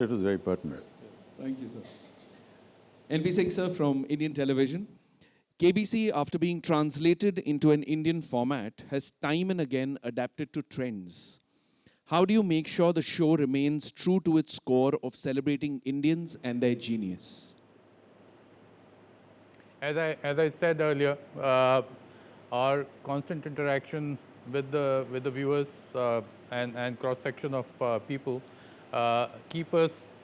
It was very pertinent. Thank you, sir. NP Singh, sir, from Indian Television. KBC, after being translated into an Indian format, has time and again adapted to trends. How do you make sure the show remains true to its core of celebrating Indians and their genius? As I said earlier, our constant interaction with the viewers and cross section of people keep us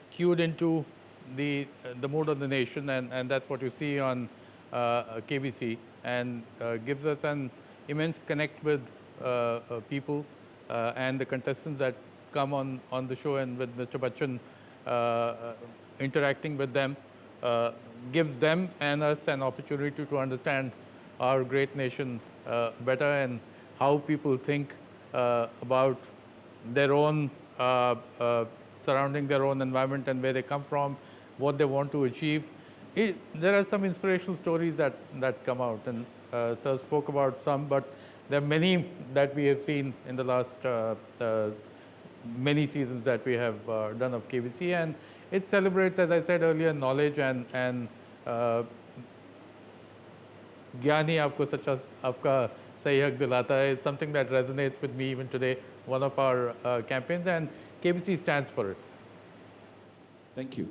cued into the mood of the nation, and that's what you see on KBC, and gives us an immense connect with people and the contestants that come on the show, and with Mr. Bachchan interacting with them gives them and us an opportunity to understand our great nation better, and how people think about their own surrounding their own environment and where they come from, what they want to achieve. There are some inspirational stories that come out, and Sir spoke about some, but there are many that we have seen in the last many seasons that we have done of KBC, and it celebrates, as I said earlier, knowledge and ज्ञानी आपको सच्चा आपका सही हक दिलाता है. It's something that resonates with me even today. One of our campaigns, and KBC stands for it. Thank you.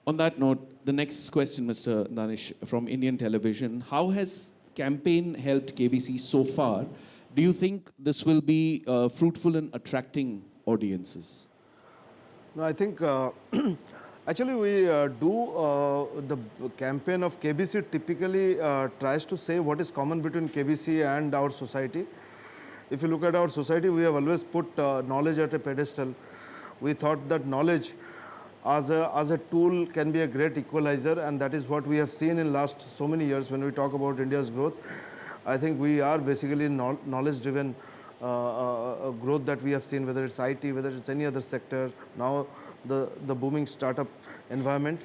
On that note, the next question, Mr. Danish, from Indian Television. How has campaign helped KBC so far? Do you think this will be fruitful in attracting audiences? No, I think actually we the campaign of KBC typically tries to say what is common between KBC and our society. If you look at our society, we have always put knowledge at a pedestal. We thought that knowledge as a tool can be a great equalizer, and that is what we have seen in last so many years when we talk about India's growth. I think we are basically knowledge-driven growth that we have seen, whether it's IT, whether it's any other sector, now the booming startup environment.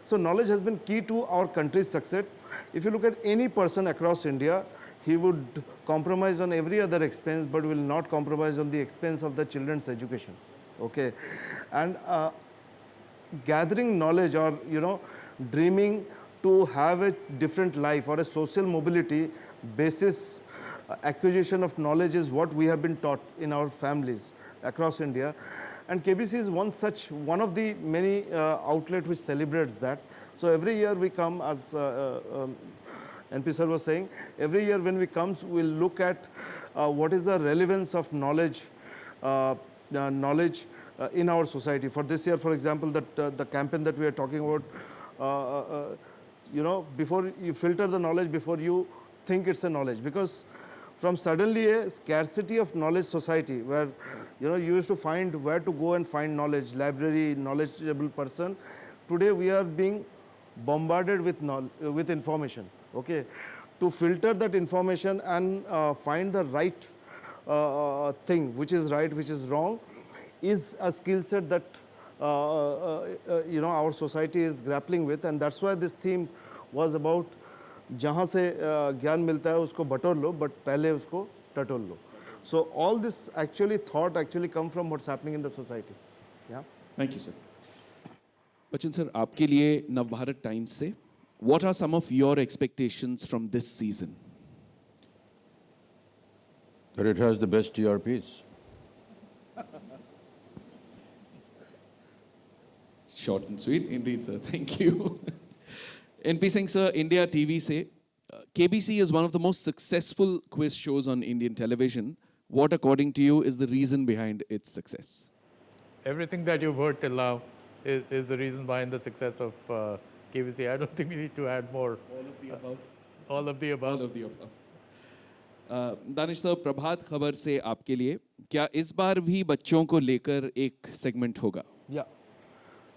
So knowledge has been key to our country's success. If you look at any person across India, he would compromise on every other expense, but will not compromise on the expense of the children's education. Okay, and gathering knowledge, or dreaming to have a different life or a social mobility basis acquisition of knowledge is what we have been taught in our families across India. And KBC is one of the many outlets which celebrates that. So every year we come, as NP sir was saying, every year when we come, we'll look at what is the relevance of knowledge in our society. For this year, for example, the campaign that we are talking about, before you filter the knowledge, before you think it's a knowledge, because from suddenly a scarcity of knowledge society where you used to find where to go and find knowledge, library, knowledgeable person. Today we are being bombarded with information. Okay, to filter that information and find the right thing, which is right, which is wrong, is a skill set that our society is grappling with, and that's why this theme was about जहाँ से ज्ञान मिलता है उसको बटोर लो, but पहले उसको टटोल लो. So all this thought come from what's happening in the society. Yeah. Thank you, sir. Bachchan sir, आपके लिए नवभारत टाइम्स से, what are some of your expectations from this season? That it has the best TRPs. Short and sweet, indeed, sir. Thank you. NP Singh, sir, India TV say, KBC is one of the most successful quiz shows on Indian television. What, according to you, is the reason behind its success? Everything that you've heard till now is the reason behind the success of KBC. I don't think we need to add more. All of the above. All of the above. All of the above. Danish साहब, प्रभात खबर से आपके लिए, क्या इस बार भी बच्चों को लेकर एक सेगमेंट होगा? Yeah,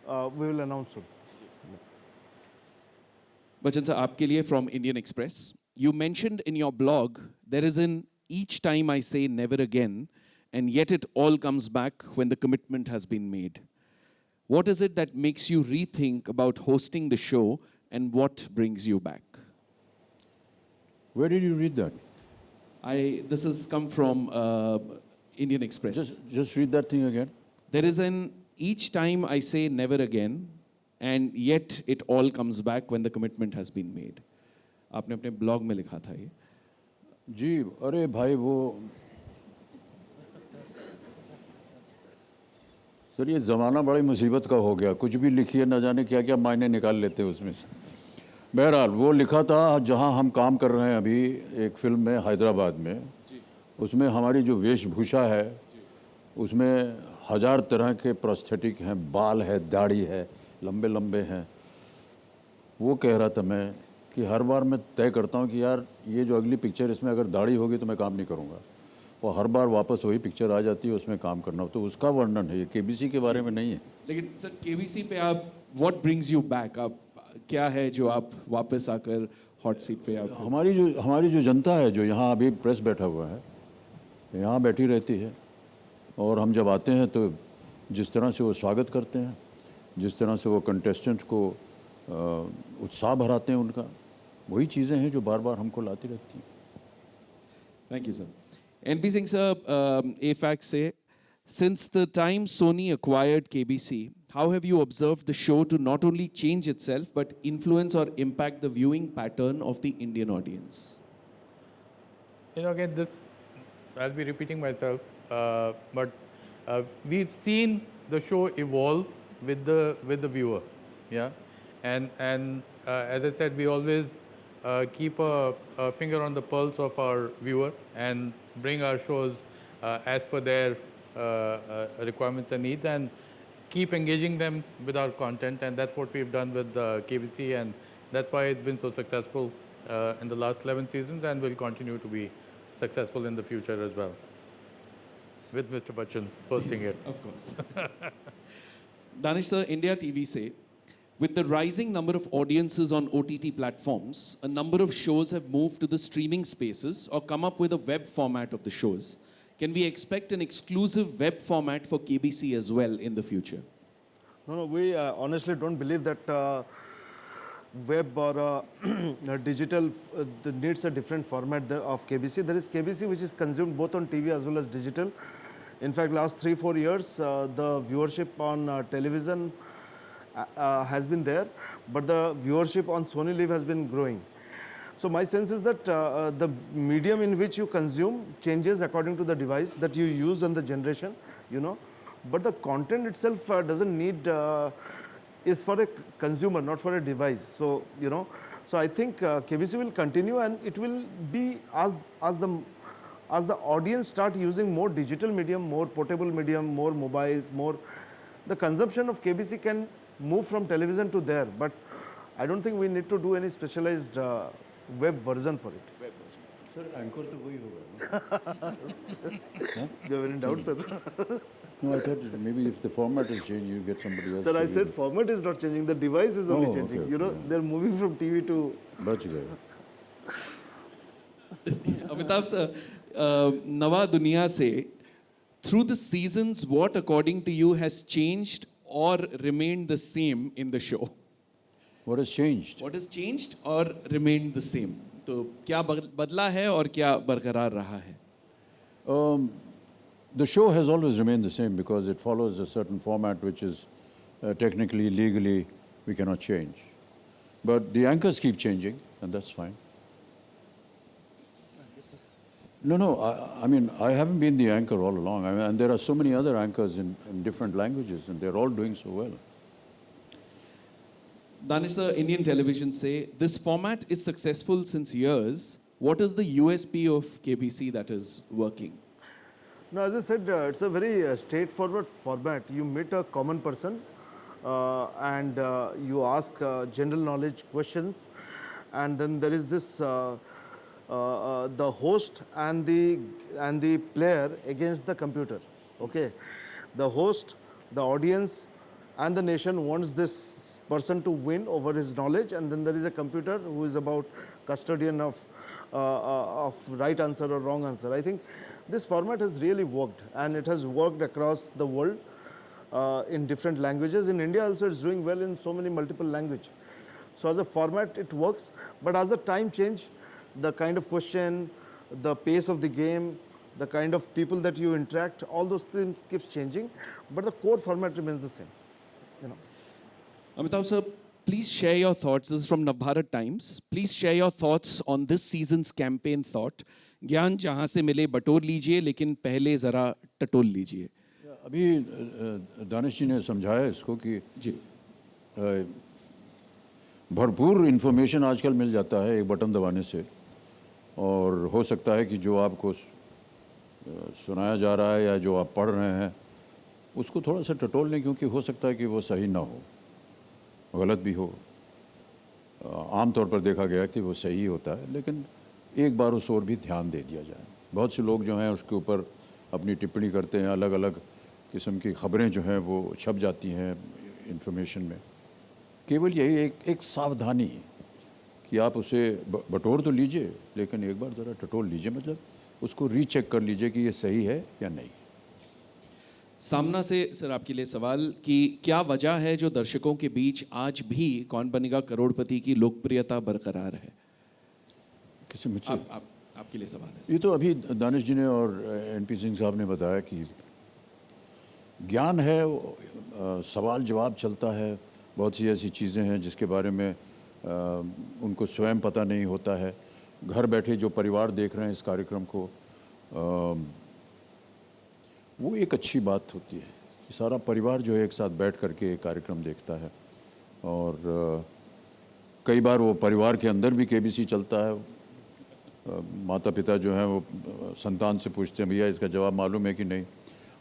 we will announce soon. Bachchan sir, आपके लिए from Indian Express. You mentioned in your blog, there is an each time I say never again, and yet it all comes back when the commitment has been made. What is it that makes you rethink about hosting the show, and what brings you back? Where did you read that? This has come from Indian Express. Just read that thing again. There is an each time I say never again, and yet it all comes back when the commitment has been made. आपने अपने blog में लिखा था ये. जी अरे भाई वो sir ये ज़माना बड़ी मुसीबत का हो गया, कुछ भी लिखिए न जाने क्या क्या मायने निकाल लेते हैं उसमें से। बहरहाल वो लिखा था जहाँ हम काम कर रहे हैं अभी एक फिल्म में हैदराबाद में, उसमें हमारी जो वेशभूषा है उसमें 1000 तरह के प्रोस्थेटिक हैं, बाल है, दाढ़ी है, लंबे लंबे हैं। वो कह रहा था मैं कि हर बार मैं तय करता हूँ कि यार ये जो अगली पिक्चर इसमें अगर दाढ़ी होगी तो मैं काम नहीं करूँगा, और हर बार वापस वही पिक्चर आ जाती है, उसमें काम करना हो। तो उसका वर्णन है, ये केबीसी के बारे में नहीं है। लेकिन सर केबीसी पे आप व्हाट ब्रिंग्स यू बैक, आप क्या है जो आप वापस आकर हॉट सीट पे आप हमारी जो जनता है जो यहाँ अभी प्रेस बैठा हुआ है, यहाँ बैठी रहती है, और हम जब आते हैं तो जिस तरह से वो स्वागत करते हैं, जिस तरह से वो कंटेस्टेंट को उत्साह भराते हैं उनका, वही चीज़ें हैं जो बार बार हमको लाती रहती हैं। Thank you, sir. NP Singh sir, AFAC say, since the time Sony acquired KBC, how have you observed the show to not only change itself but influence or impact the viewing pattern of the Indian audience? You know, again, this, I'll be repeating myself, but we've seen the show evolve with the viewer, yeah, and as I said, we always keep a finger on the pulse of our viewer and bring our shows as per their requirements and needs, and keep engaging them with our content, and that's what we've done with KBC, and that's why it's been so successful in the last 11 seasons, and will continue to be successful in the future as well, with Mr. Bachchan hosting it. Of course. Danish sir, India TV say, with the rising number of audiences on OTT platforms, a number of shows have moved to the streaming spaces or come up with a web format of the shows. Can we expect an exclusive web format for KBC as well in the future? No, we honestly don't believe that web or digital needs a different format of KBC. There is KBC which is consumed both on TV as well as digital. In fact, last 3-4 years, the viewership on television has been there, but the viewership on Sony Live has been growing. So my sense is that the medium in which you consume changes according to the device that you use and the generation, you know. But the content itself doesn't need, is for a consumer, not for a device. So, you know, so I think KBC will continue, and it will be as the audience start using more digital medium, more portable medium, more mobiles, more, the consumption of KBC can move from television to there. But I don't think we need to do any specialized web version for it. Sir anchor तो वही होगा। Do you have any doubt, sir? No, I thought maybe if the format is changed, you get somebody else. Sir, I to said do format is not changing, the device is only Oh, changing. okay, You know, okay. they're moving from TV to... it. बच गए। Amitabh sir, Nawa Duniya say, through the seasons, what according to you has changed or remained the same in the show? What has changed? What has changed or remained the same? तो क्या बदला है और क्या बरकरार रहा है? The show has always remained the same because it follows a certain format which is technically, legally, we cannot change. But the anchors keep changing, and that's fine. No, I mean, I haven't been the anchor all along. I mean, and there are so many other anchors in different languages, and they're all doing so well. Danish sir, Indian television say, this format is successful since years. What is the USP of KBC that is working? No, as I said, it's a very straightforward format. You meet a common person and you ask general knowledge questions, and then there is this the host and the player against the computer. Okay, the host, the audience, and the nation wants this person to win over his knowledge, and then there is a computer who is about custodian of right answer or wrong answer. I think this format has really worked, and it has worked across the world in different languages. In India also it's doing well in so many multiple languages. So as a format it works, but as the time change, the kind of question, the pace of the game, the kind of people that you interact, all those things keeps changing, but the core format remains the same. You know. Amitabh sir, please share your thoughts. This is from Navbharat Times. Please share your thoughts on this season's campaign thought. ज्ञान जहाँ से मिले बटोर लीजिए, लेकिन पहले ज़रा टटोल लीजिए. अभी दानिश जी ने समझाया इसको कि जी. भरपूर इन्फॉर्मेशन आजकल मिल जाता है एक बटन दबाने से, और हो सकता है कि जो आपको सुनाया जा रहा है या जो आप पढ़ रहे हैं उसको थोड़ा सा टटोल लें, क्योंकि हो सकता है कि वो सही ना हो, गलत भी हो. आम तौर पर देखा गया कि वो सही होता है, लेकिन एक बार उस ओर भी ध्यान दे दिया जाए. बहुत से लोग जो हैं उसके ऊपर अपनी टिप्पणी करते हैं, अलग अलग किस्म की खबरें जो हैं वो छप जाती हैं इन्फॉर्मेशन में. केवल यही एक सावधानी कि आप उसे बटोर तो लीजिए, लेकिन एक बार ज़रा टटोल लीजिए, मतलब उसको रीचेक कर लीजिए कि ये सही है या नहीं. सामना से सर आपके लिए सवाल कि क्या वजह है जो दर्शकों के बीच आज भी कौन बनेगा करोड़पति की लोकप्रियता बरकरार है? किसी मुझसे आपके लिए सवाल है. ये तो अभी दानिश जी ने और एनपी सिंह साहब ने बताया कि ज्ञान है, सवाल जवाब चलता है, बहुत सी ऐसी चीज़ें हैं जिसके बारे में उनको स्वयं पता नहीं होता है. घर बैठे जो परिवार देख रहे हैं इस कार्यक्रम को, वो एक अच्छी बात होती है कि सारा परिवार जो है एक साथ बैठ करके एक कार्यक्रम देखता है. और कई बार वो परिवार के अंदर भी केबीसी चलता है. माता पिता जो हैं वो संतान से पूछते हैं, भैया इसका जवाब मालूम है कि नहीं.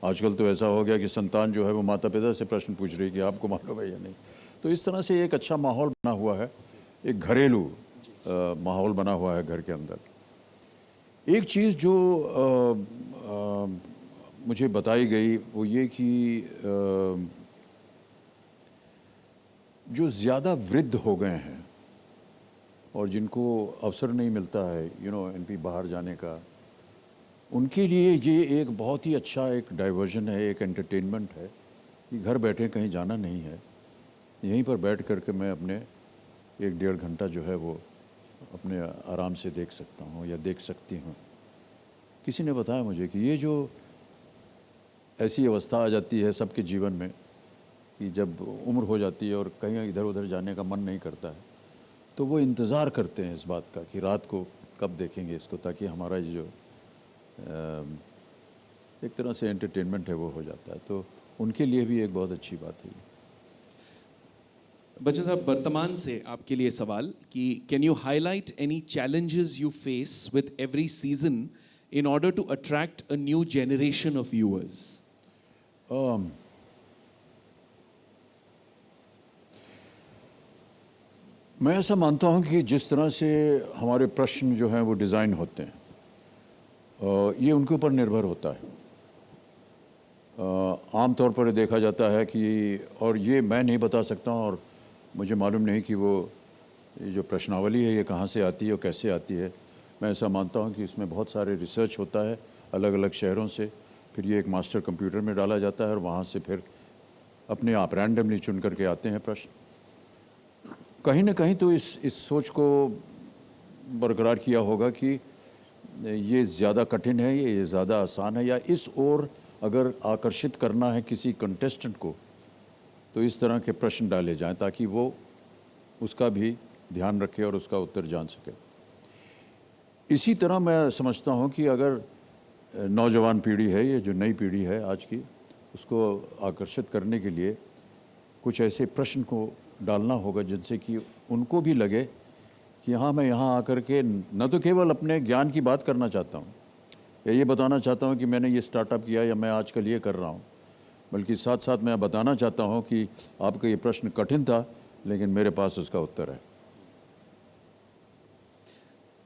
आजकल तो ऐसा हो गया कि संतान जो है वो माता पिता से प्रश्न पूछ रही है कि आपको मालूम है या नहीं. तो इस तरह से एक अच्छा माहौल बना हुआ है, एक घरेलू माहौल बना हुआ है घर के अंदर. एक चीज़ जो मुझे बताई गई वो ये कि जो ज़्यादा वृद्ध हो गए हैं और जिनको अवसर नहीं मिलता है एनपी बाहर जाने का, उनके लिए ये एक बहुत ही अच्छा एक डाइवर्जन है, एक एंटरटेनमेंट है कि घर बैठे कहीं जाना नहीं है, यहीं पर बैठ करके मैं अपने 1-1.5 घंटा जो है वो अपने आराम से देख सकता हूँ या देख सकती हूँ. किसी ने बताया मुझे कि ये जो ऐसी अवस्था आ जाती है सबके जीवन में कि जब उम्र हो जाती है और कहीं इधर उधर जाने का मन नहीं करता है, तो वो इंतज़ार करते हैं इस बात का कि रात को कब देखेंगे इसको, ताकि हमारा ये जो एक तरह से एंटरटेनमेंट है वो हो जाता है. तो उनके लिए भी एक बहुत अच्छी बात है. बच्चन साहब, वर्तमान से आपके लिए सवाल कि can you highlight any challenges you face with every season in order to attract a new generation of viewers? मैं ऐसा मानता हूं कि जिस तरह से हमारे प्रश्न जो हैं वो डिज़ाइन होते हैं, ये उनके ऊपर निर्भर होता है. आम तौर पर देखा जाता है कि, और ये मैं नहीं बता सकता हूं और मुझे मालूम नहीं कि वो ये जो प्रश्नावली है ये कहाँ से आती है और कैसे आती है. मैं ऐसा मानता हूं कि इसमें बहुत सारे रिसर्च होता है अलग अलग शहरों से, फिर ये एक मास्टर कंप्यूटर में डाला जाता है और वहाँ से फिर अपने आप रैंडमली चुन करके आते हैं प्रश्न. कहीं ना कहीं तो इस सोच को बरकरार किया होगा कि ये ज़्यादा कठिन है, ये ज़्यादा आसान है, या इस ओर अगर आकर्षित करना है किसी कंटेस्टेंट को तो इस तरह के प्रश्न डाले जाएं ताकि वो उसका भी ध्यान रखे और उसका उत्तर जान सके. इसी तरह मैं समझता हूँ कि अगर नौजवान पीढ़ी है, ये जो नई पीढ़ी है आज की, उसको आकर्षित करने के लिए कुछ ऐसे प्रश्न को डालना होगा जिनसे कि उनको भी लगे कि हाँ, मैं यहाँ आकर के न तो केवल अपने ज्ञान की बात करना चाहता हूँ या ये बताना चाहता हूँ कि मैंने ये स्टार्टअप किया या मैं आजकल ये कर रहा हूँ, बल्कि साथ साथ मैं बताना चाहता हूँ कि आपका ये प्रश्न कठिन था लेकिन मेरे पास उसका उत्तर है.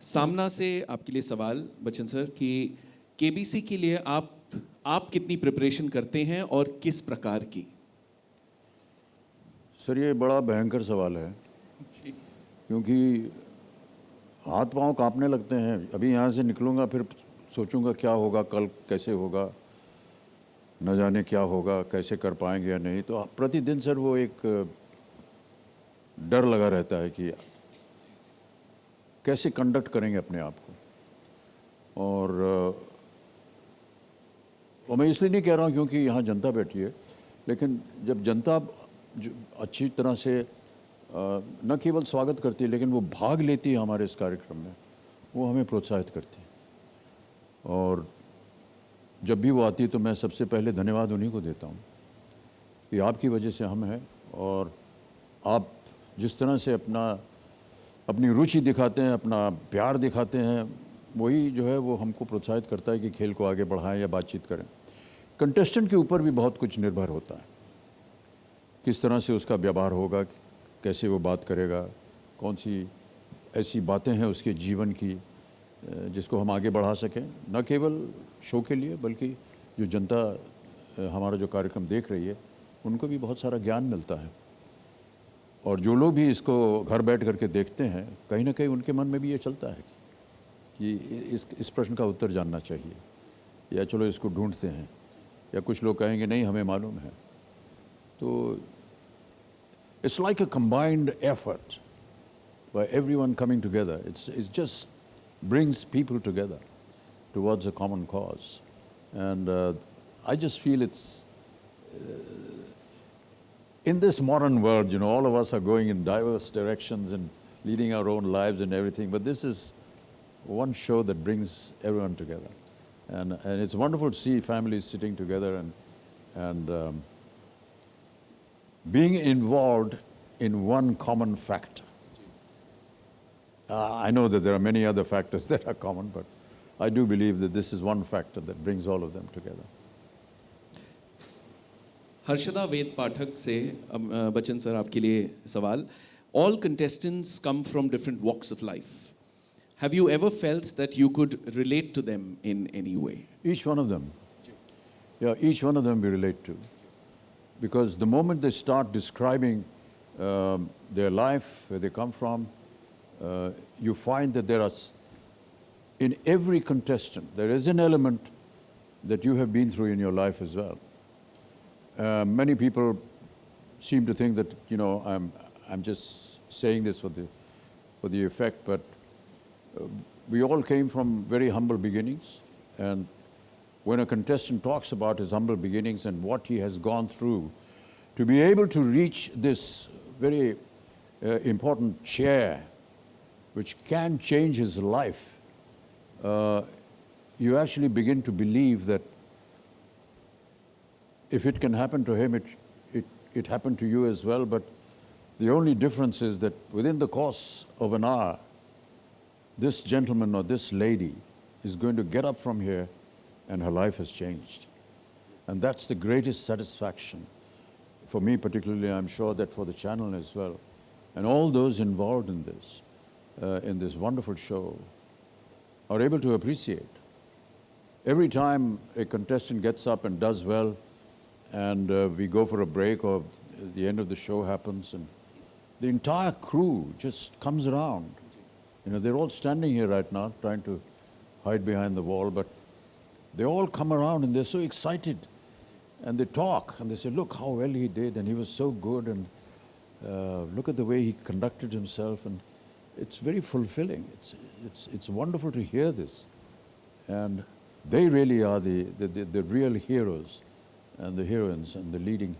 सामना से आपके लिए सवाल बच्चन सर कि केबीसी के लिए आप कितनी प्रिपरेशन करते हैं और किस प्रकार की? सर ये बड़ा भयंकर सवाल है क्योंकि हाथ पांव कांपने लगते हैं. अभी यहाँ से निकलूँगा फिर सोचूंगा क्या होगा, कल कैसे होगा, न जाने क्या होगा, कैसे कर पाएंगे या नहीं. तो प्रतिदिन सर वो एक डर लगा रहता है कि कैसे कंडक्ट करेंगे अपने आप को. और और मैं इसलिए नहीं कह रहा हूँ क्योंकि यहाँ जनता बैठी है, लेकिन जब जनता अच्छी तरह से न केवल स्वागत करती है लेकिन वो भाग लेती है हमारे इस कार्यक्रम में, वो हमें प्रोत्साहित करती है। और जब भी वो आती है तो मैं सबसे पहले धन्यवाद उन्हीं को देता हूँ कि आपकी वजह से हम हैं, और आप जिस तरह से अपनी रुचि दिखाते हैं, अपना प्यार दिखाते हैं, वही जो है वो हमको प्रोत्साहित करता है कि खेल को आगे बढ़ाएं या बातचीत करें। कंटेस्टेंट के ऊपर भी बहुत कुछ निर्भर होता है, किस तरह से उसका व्यवहार होगा, कैसे वो बात करेगा, कौन सी ऐसी बातें हैं उसके जीवन की जिसको हम आगे बढ़ा सकें, न केवल शो के लिए बल्कि जो जनता हमारा जो कार्यक्रम देख रही है उनको भी बहुत सारा ज्ञान मिलता है। और जो लोग भी इसको घर बैठ करके देखते हैं, कहीं ना कहीं उनके मन में भी ये चलता है कि इस प्रश्न का उत्तर जानना चाहिए, या चलो इसको ढूंढते हैं, या कुछ लोग कहेंगे नहीं हमें मालूम है। तो it's like a combined effort by everyone coming together. It's just brings people together towards a common cause. And I just feel it's, in this modern world, you know, all of us are going in diverse directions and leading our own lives and everything, but this is one show that brings everyone together. And it's wonderful to see families sitting together and being involved in one common factor. I know that there are many other factors that are common, but I do believe that this is one factor that brings all of them together. Harshada वेद पाठक से Bachchan sir आपके लिए सवाल. All contestants come from different walks of life. Have you ever felt that you could relate to them in any way? Each one of them. Yeah, each one of them we relate to. Because the moment they start describing their life, where they come from, you find that there are, in every contestant, there is an element that you have been through in your life as well. Many people seem to think that, you know, I'm just saying this for the effect, but we all came from very humble beginnings, and when a contestant talks about his humble beginnings and what he has gone through to be able to reach this very important chair, which can change his life, you actually begin to believe that if it can happen to him, it happened to you as well. But the only difference is that within the course of an hour, this gentleman or this lady is going to get up from here and her life has changed. And that's the greatest satisfaction for me particularly. I'm sure that for the channel as well, and all those involved in this wonderful show are able to appreciate. Every time a contestant gets up and does well, and we go for a break or the end of the show happens, and the entire crew just comes around. You know, they're all standing here right now trying to hide behind the wall, but they all come around and they're so excited. And they talk and they say, look how well he did, and he was so good, and look at the way he conducted himself. And it's very fulfilling. It's wonderful to hear this. And they really are the real heroes and the heroines and the leading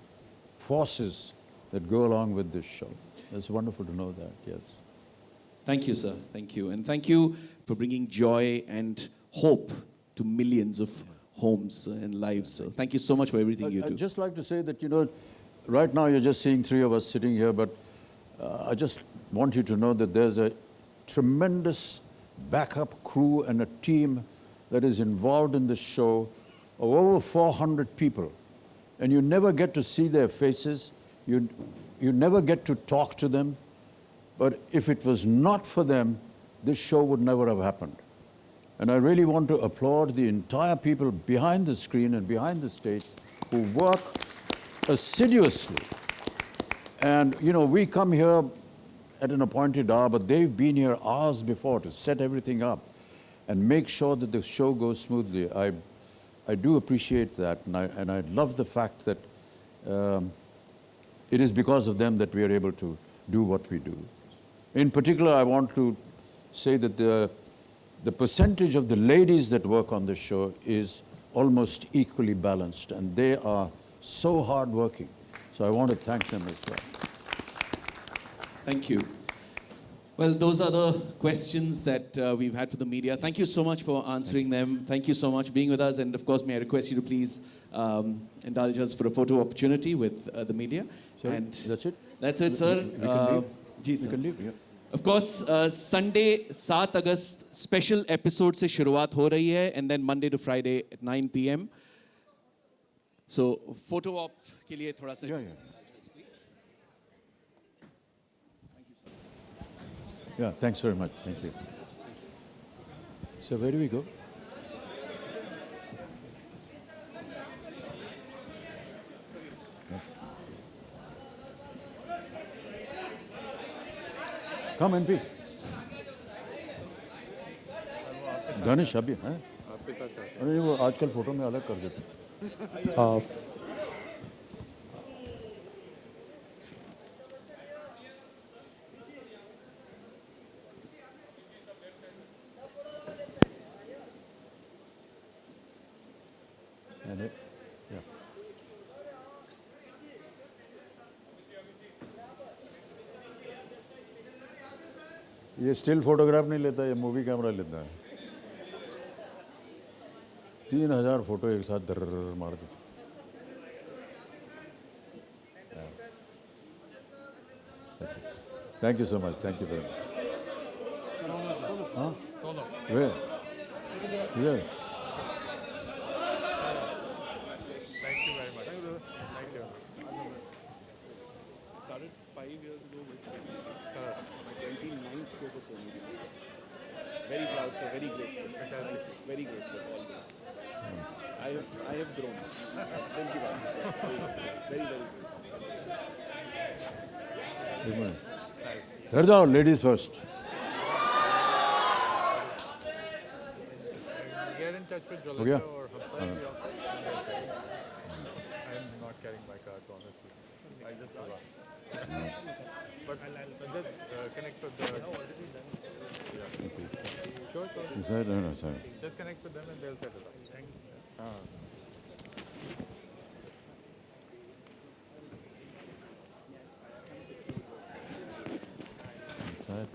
forces that go along with this show. It's wonderful to know that, yes. Thank you, sir. Thank you. And thank you for bringing joy and hope to millions of homes and lives. So thank you so much for everything you do. I'd just like to say that, you know, right now you're just seeing three of us sitting here, but I just want you to know that there's a tremendous backup crew and a team that is involved in this show of over 400 people. And you never get to see their faces. You never get to talk to them. But if it was not for them, this show would never have happened. And I really want to applaud the entire people behind the screen and behind the stage who work assiduously. And, you know, we come here at an appointed hour, but they've been here hours before to set everything up and make sure that the show goes smoothly. I do appreciate that, and I love the fact that it is because of them that we are able to do what we do. In particular, I want to say that the percentage of the ladies that work on this show is almost equally balanced, and they are so hardworking. So I want to thank them as well. Thank you. Well, those are the questions that we've had for the media. Thank you so much for answering them. Thank you so much for being with us. And of course, may I request you to please indulge us for a photo opportunity with the media. Sorry, And that's it? That's it, sir. We can leave? Ji We sir. can leave, yeah. Of course, Sunday 7 August special episode से शुरुआत हो रही है, and then Monday to Friday at 9 p.m. So photo op के लिए थोड़ा सा. Yeah, yeah. Yeah, thanks very much. Thank you. So where do we go? Come and be. धनुष अभी हैं? अरे वो आजकल फोटो में अलग कर देते हैं। And it, yeah. ये स्टिल फोटोग्राफ नहीं लेता, ये मूवी कैमरा लेता है। 3000 फोटो एक साथ दर मार देता। Thank you so much. Thank you very much. Huh? Where? Yeah. Thank you very much. Thank you. Started 5 years ago with KBC. My 29th show for Sony. Very proud, sir. Very grateful. Fantastic. Very grateful always. I have grown. Thank you very much. Very, very grateful. घर जाओ, ladies first. Get in touch with हो गया? Jalika or Hamsa. I'm not carrying my cards, honestly. I just forgot. But just connect with the... Sure, sure. Is that, no, sorry. Just connect with them and they'll set it up. Thank you. Inside.